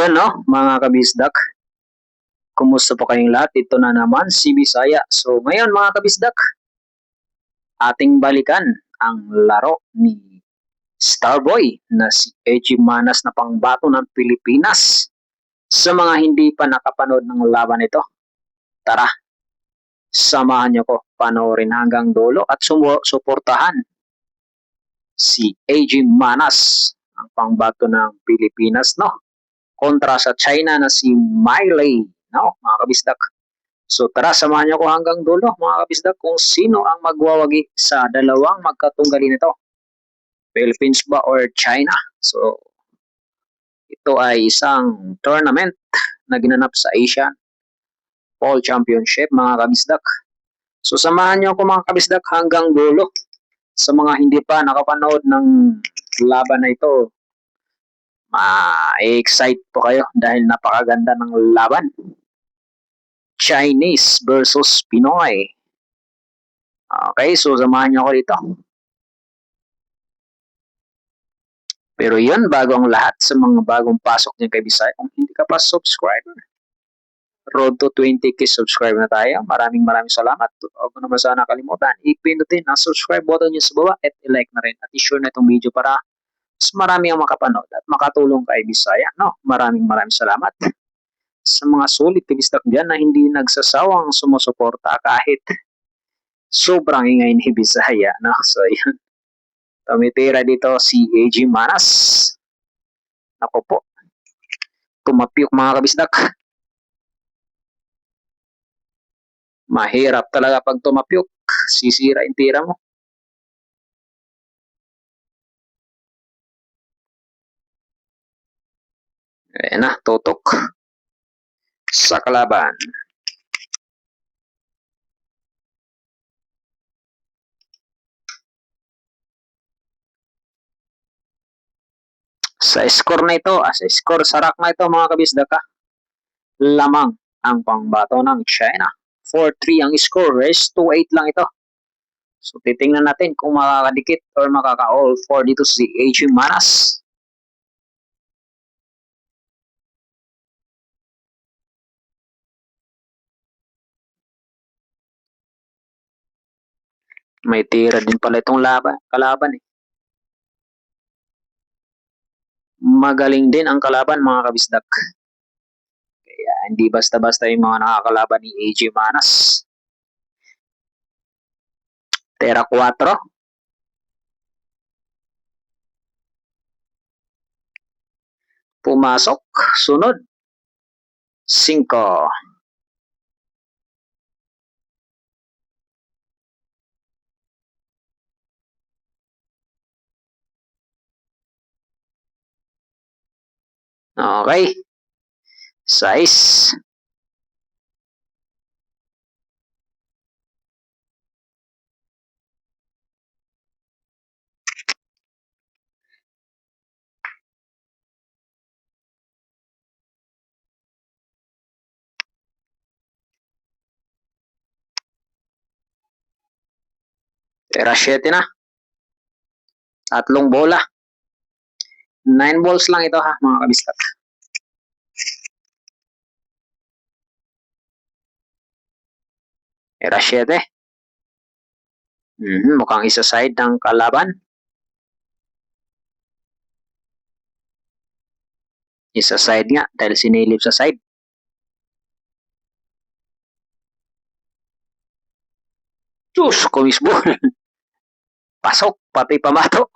Ayun no, mga kabisdak. Kumusta po kayong lahat? Ito na naman si Bisaya. So ngayon mga kabisdak, ating balikan ang laro ni Starboy na si AG Manas na pangbato ng Pilipinas. Sa mga hindi pa nakapanood ng laban ito, tara, samahan niyo ko panoorin hanggang dulo at suportahan si AG Manas, ang pangbato ng Pilipinas, no? Kontra sa China na si Miley, no? Mga kabisdak. So tara, samahan niyo ko hanggang dulo, mga kabisdak, kung sino ang magwawagi sa dalawang magkatunggali nito. Philippines ba or China? So ito ay isang tournament na ginanap sa Asian Ball Championship, mga kabisdak. So samahan niyo ako mga kabisdak hanggang dulo. Sa mga hindi pa nakapanood ng laban na ito, ma-excite po kayo dahil napakaganda ng laban. Chinese versus Pinoy. Okay, so samahan niyo ako dito. Pero yun, bago ang lahat, sa mga bagong pasok niyan kay Bisaya, kung hindi ka pa subscriber, road to 20k subscribe na tayo. Maraming salamat. Huwag mo naman sana kalimutan, ipindutin ang subscribe button niyo sa baba at i-like na rin. At i-share na itong video para mas marami ang makapanood at makatulong kay Bisaya. No? Maraming salamat sa mga sulit kabistak dyan na hindi nagsasawang sumusuporta kahit sobrang ingay ni Bisaya. No? So yun. Tumitira dito si AG Manas. Ako po. Tumapyok mga kabisdak. Mahirap talaga pag tumapyok. Sisira yung tira mo. Ayan na, tutok. Sa kalaban. Sa score na ito, sa score sa rack na ito mga kabisdaka, lamang ang pangbato ng China. 4-3 ang score, race 2-8 lang ito. So titingnan natin kung makakadikit or makaka-all 4 dito si AG Manas. May tira din pala itong kalaban eh. Magaling din ang kalaban mga kabisdak. Kaya hindi basta-basta yung mga nakakalaban ni AG Manas. Tera 4. Pumasok. Sunod. 5. Okay. 6. Tera 7 na. 3 bola. 9 balls lang ito ha mga kabistak. Tera 7. Mukhang isa side ng kalaban. Isa side nga dahil sinilip sa side. Diyos ko mismo. Pasok, pati pamato.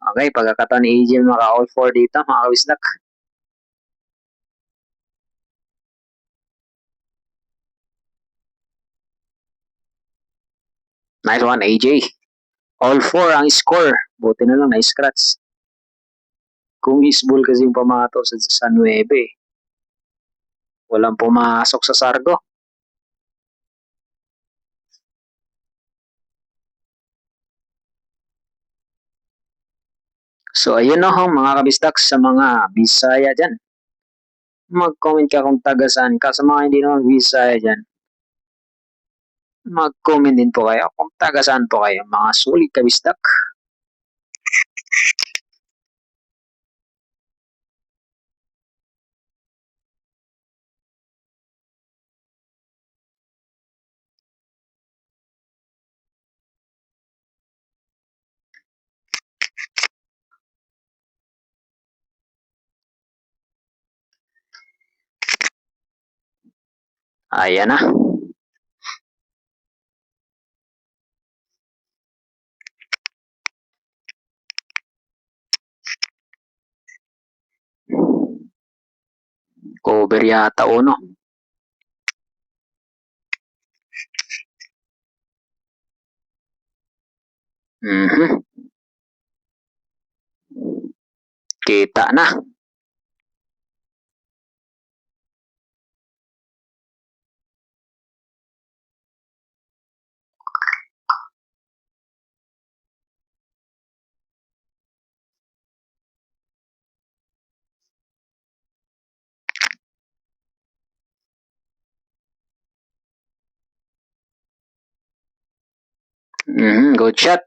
Okay, pagkakataon ni AJ maka-all 4 dito, mga kabisdak. Nice one, AJ. All 4 ang score. Buti na lang, na-scratch. Kung isball kasi yung pamato sa 9. Walang pumasok sa sargo. So, ayun na ho, mga kabisdak, sa mga Bisaya dyan. Mag-comment ka kung taga saan ka. Sa mga hindi naman Bisaya dyan, mag-comment din po kayo kung taga saan po kayo, mga sulit kabisdak. Ayan na. Cover yata uno. Mhm. Kita na. Good shot.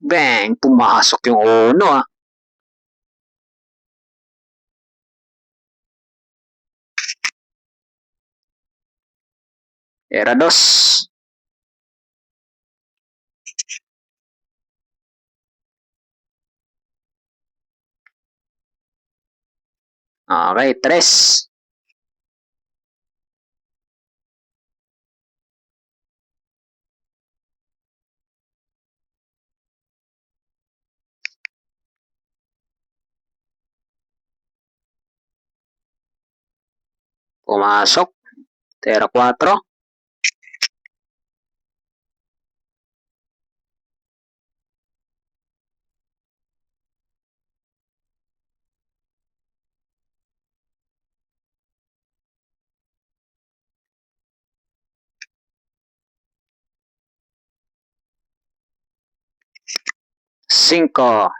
Bang! Pumasok yung uno ah. Era dos. Okay, tres. Pumasok. Tera 4. Cinco.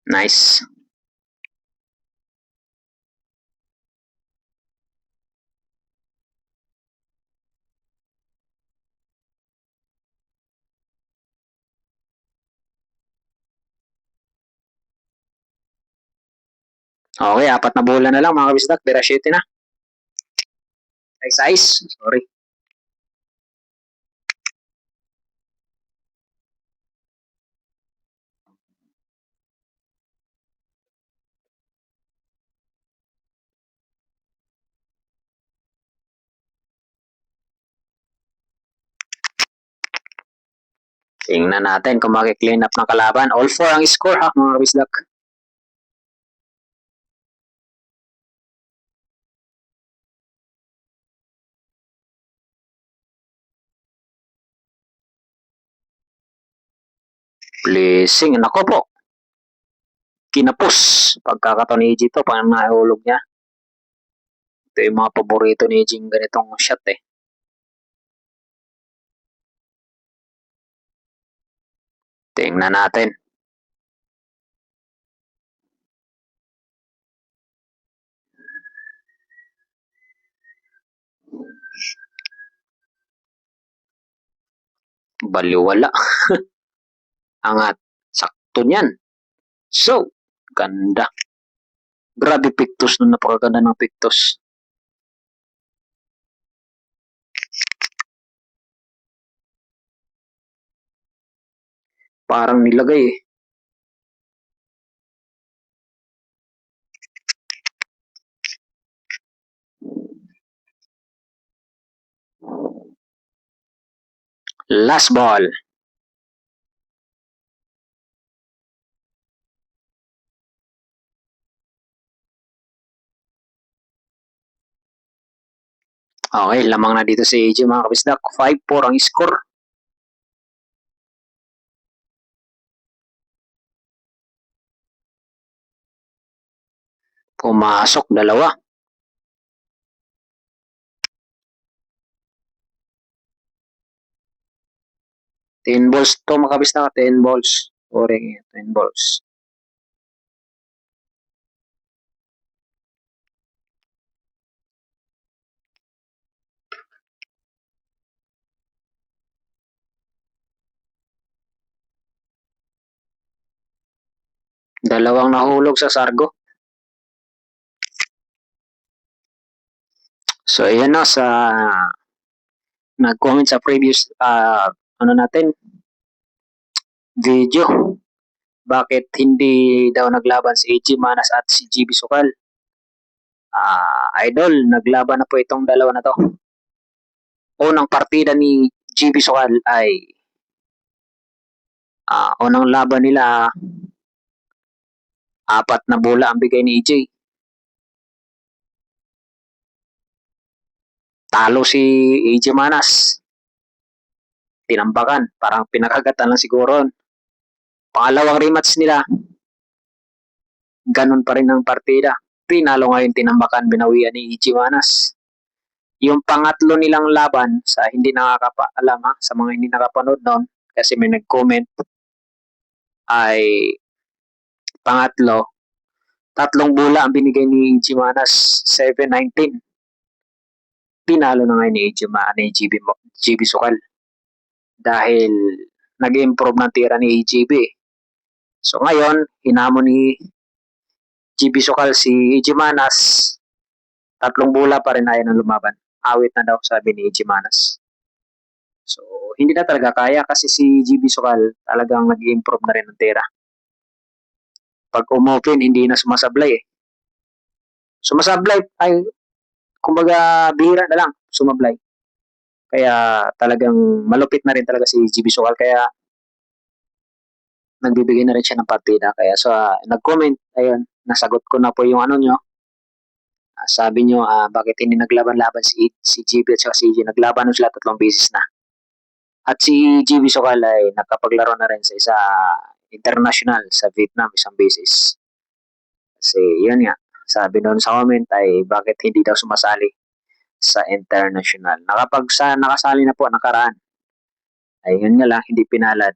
Nice. Okay, apat na bola na lang mga kabisdak. Tera 7 na. Ice. Sorry. Tingnan natin kung maki-clean up ng kalaban. All 4 ang score ha mga kabisdak. Blessing. Nako po. Kinapos. Pagkakataon ni EG to, pang nahulog niya. Ito yung mga paborito ni EG ganitong shot eh. Tingnan natin. Baliwala. Angat. Sakto niyan. So, ganda. Grabe pictus nun. Napakaganda ng pictus. Parang nilagay eh. Last ball. Okay, lamang na dito si AJ mga kabisdak. 5-4 ang score. Pumasok dalawa. 10 balls to mga kabisdak. 10 balls. Oring 10 balls. Dalawang nahulog sa Sargo. So, ayan na sa nag-comment sa previous ano natin video. Bakit hindi daw naglaban si AJ Manas at si GB Sukal? Idol, naglaban na po itong dalawa na to. Unang partida ni GB Sukal ay unang laban nila 4 na bola ang bigay ni AJ. Talo si AJ Manas. Tinambakan, parang pinakagatan lang siguro. Pangalawang rematch nila, ganun pa rin ang partida. Tinalo ngayon, tinambakan, binawian ni AJ Manas. Yung pangatlo nilang laban sa hindi nakakaalam sa mga hindi nakapanood noon kasi may nag-comment ay pangatlo, tatlong bola ang binigay ni Jimanas, 7-19. Tinalo na ngayon ni GB Sukal dahil nag-improve ng tira ni GB. So ngayon, hinamon ni GB Sukal si Jimanas, tatlong bola pa rin ayaw ng lumaban. Awit na daw, sabi ni Jimanas. So, hindi na talaga kaya kasi si GB Sukal talagang nag-improve na rin ng tira. Pag umopen, hindi na sumasablay eh. Sumasablay ay, kumbaga, bihira na lang sumablay. Kaya talagang malupit na rin talaga si GB Sukal. Kaya nagbibigay na rin siya ng partida. Kaya sa nag-comment, ayun, nasagot ko na po yung ano nyo. Sabi nyo, bakit hindi naglaban-laban si GB at si CJ? Naglaban sila 3 beses na. At si GB Sukal ay nakapaglaro na rin sa isa international sa Vietnam isang beses. Kasi yun nga, sabi noon sa comment ay bakit hindi daw sumasali sa international. Nakasali na po nakaraan. Ay yun nga lang, hindi pinalad.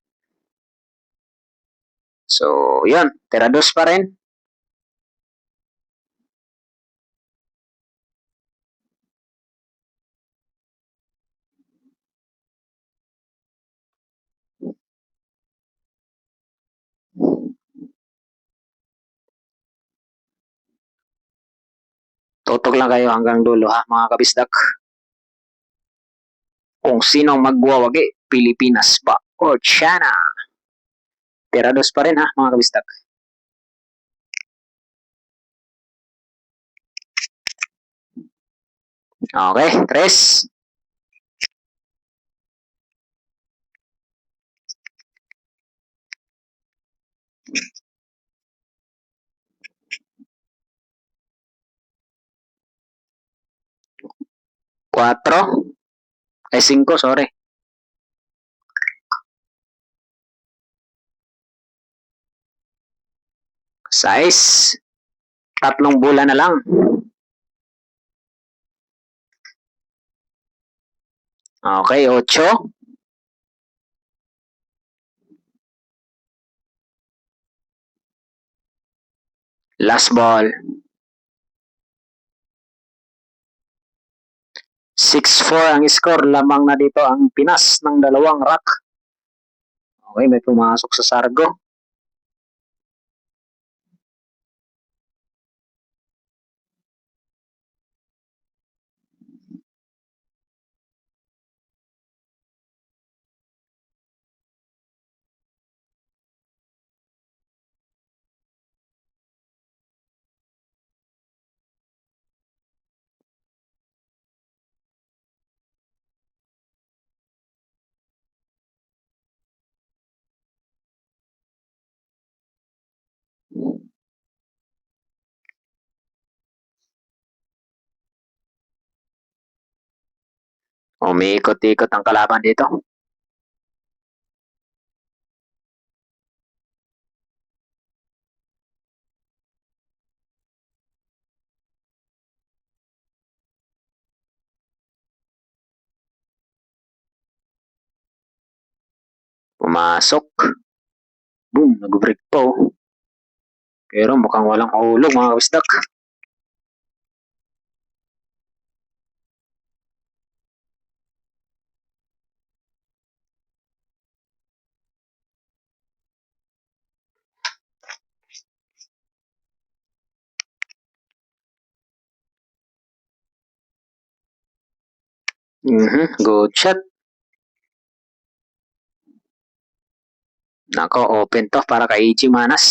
So, yun, tirados pa rin. Tutok lang kayo hanggang dulo ha, mga kabisdak. Kung sinong magwawagi, Pilipinas ba o China? Tirados pa rin ha, mga kabisdak. Okay, 3. 4. Ay 5, sorry. 6. Tatlong bola na lang. Okay, 8. Last ball. 6-4 ang score. Lamang na dito ang Pinas ng dalawang rack. Okay, may pumasok sa Sargo. Umiikot-ikot ang kalaban dito. Pumasok. Boom, nag-break po. Pero mukhang walang hulog mga kabisdak. Good shot. Nako, open to para kay Ichi Manas.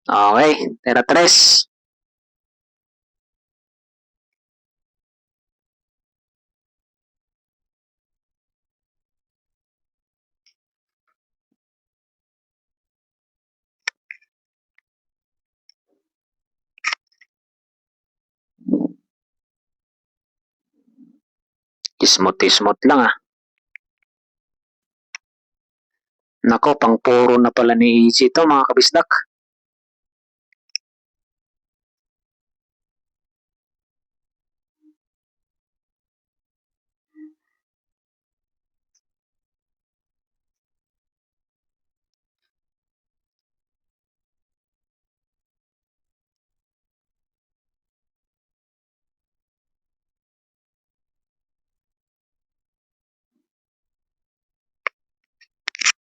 Okay, tira 3. Ismot-ismot lang ah. Nako, pang puro na pala ni Ichi ito mga kabisdak.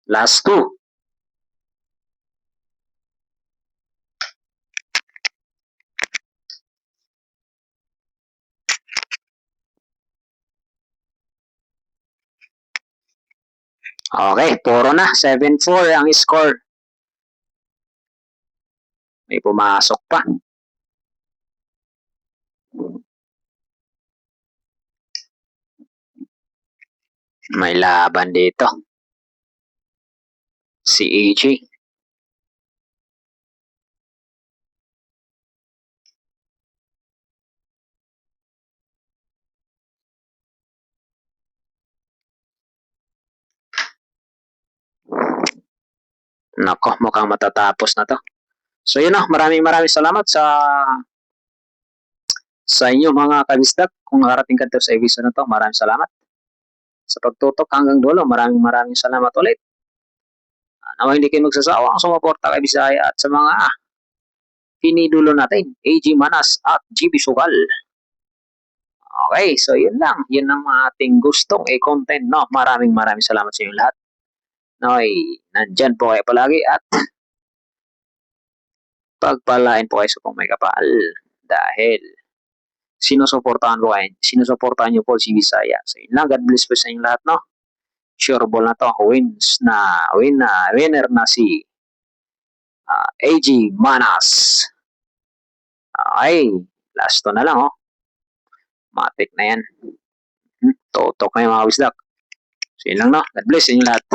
Last 2. Okay, puro na. 7-4 ang score. May pumasok pa. May laban dito. Si Ichi. Nako, mukhang matatapos na to. So yun na, maraming salamat sa inyo mga kabisdak. Kung nakarating ka sa episode na to, maraming salamat sa pagtutok hanggang dulo. Maraming salamat ulit. Nawa hindi kayo magsasawang sumuporta kay Bisaya at sa mga pinidulo natin, AG Manas at GB Sugal. Okay, so yun lang. Yun ang ating gustong i-content, no? Maraming salamat sa inyo lahat. Okay, nandyan po kayo palagi at pagpalain po kayo sa pong may kapal dahil sinusuportahan nyo po si Bisaya. So yun lang, God bless po sa inyo lahat, no? Sure ball na to, winner na si AG Manas. Okay, last to na lang, oh. Matik na yan. Totok na yung mga wisdak. So yun lang, no? God bless sa inyo lahat.